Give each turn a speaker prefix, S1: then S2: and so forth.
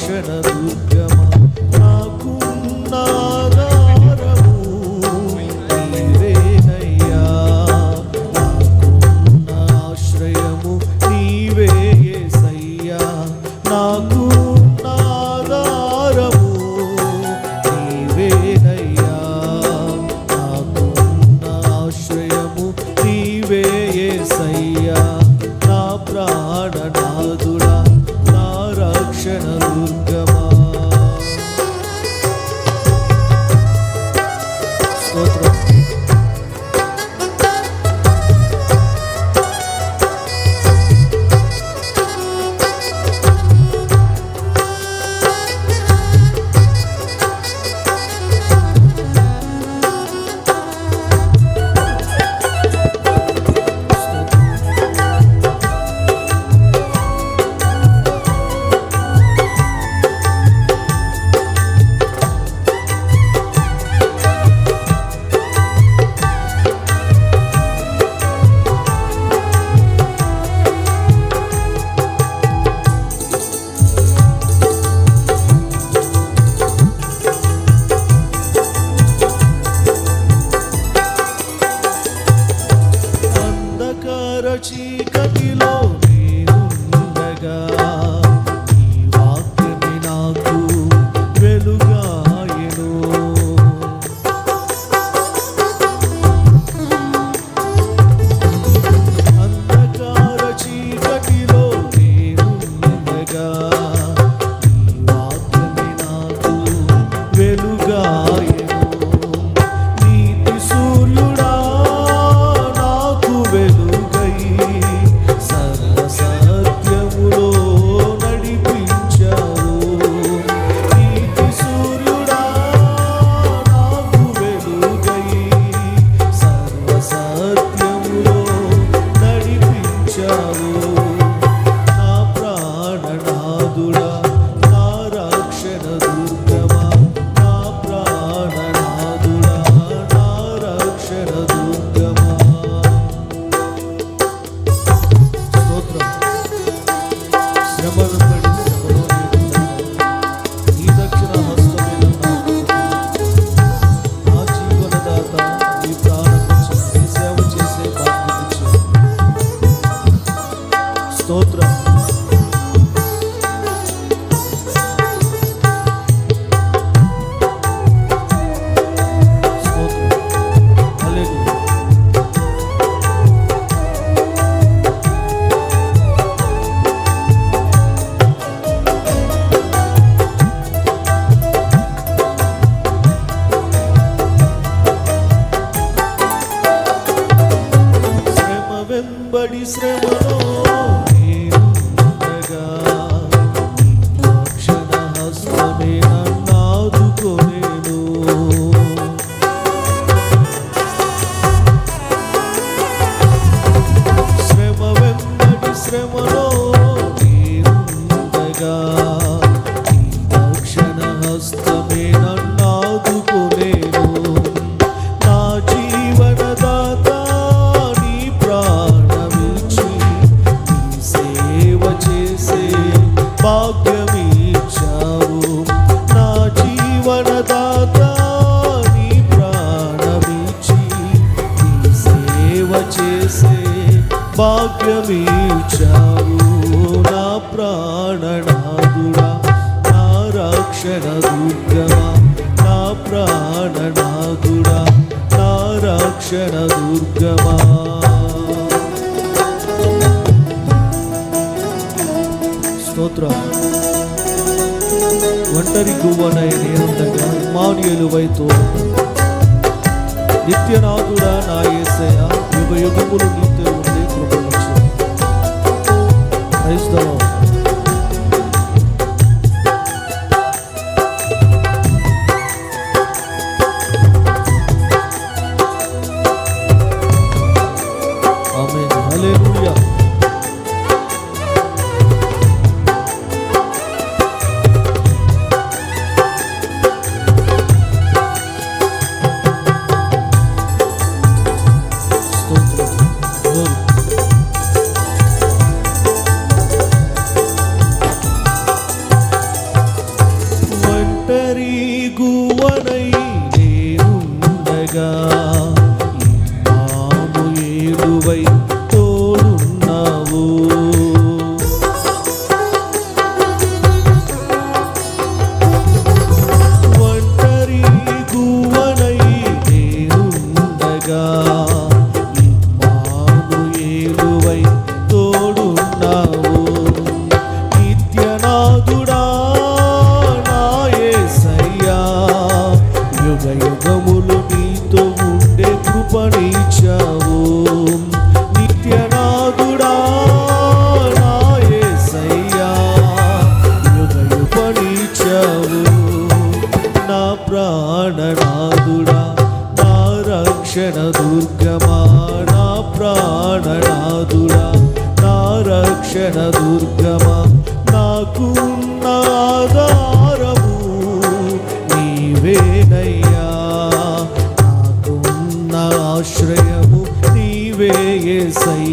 S1: రక్షణ దుర్గమా నాకున్న ఆధారము నీవేనయ్యా, నాకున్న ఆశ్రయము నీవే యేసయ్యా, నాకున్న ఆధారము నీవేనయ్యా, నాకున్న ఆశ్రయము నీవే యేసయ్యా, నా ప్రాణనాథుడా నా రక్షణ దుర్గమా. స్తోత్రం. చీకటిలో నేనుండగా నీ వాక్యమే నాకు వెలుగాయెను. అంధకార చీకటిలో నేనుండగా నీ వాక్యమే నాకు వెలుగాయెను. నీతి సూర్యుడా నాకు వెలుగై సత్యములో నడిపించావు. నీతి సూర్యుడా నాకు వెలుగై సత్యములో నడిపించావు. నా ప్రాణనాథుడా నా రక్షణ దుర్గమా, నా ప్రాణనాథుడా నా రక్షణ దుర్గమా. స్తోత్రం. శ్రమను పడి శ్రమలో నేనుండగా నీ దక్షిణ హస్తమే నన్ను ఆదుకుంది. నా జీవనదాత నీ ప్రాణమిచ్చి నీ సేవ చేసే భాగ్యమిచ్చి. స్తోత్రం. స్తోత్రం. హల్లెలూయా. శ్రమ వెంబడి శ్రమలో నేనుండగా నీ రక్షణ హస్తమే నన్ను ఆదుకొనెను. శ్రమ వెంబడి శ్రమలో నేనుండగా నీ రక్షణ హస్తమే నన్ను ఆదుకొనెను. నా జీవనదాత నీ ప్రాణమిచ్చి నీ సేవ చేసే భాగ్యమిచ్చావు. నా జీవనదాత నీ ప్రాణమిచ్చి నీ సేవ చేసే భాగ్యమిచ్చావు. నా ప్రాణనాథుడా నా రక్షణ దుర్గమా, నా ప్రాణనాథుడా నా రక్షణ దుర్గమా. స్తోత్రం. ఒంటరి గువ్వనై నేనుండగా ఇమ్మానుయేలువై తోడు. నిత్యనాథుడా నా యేసయ్య యుగ యుగములు నీతో ఉండే కృపనిచ్చు. Praise the lord. ఆమేన్. హల్లెలూయా. స్తోత్రం. యేసయ్యా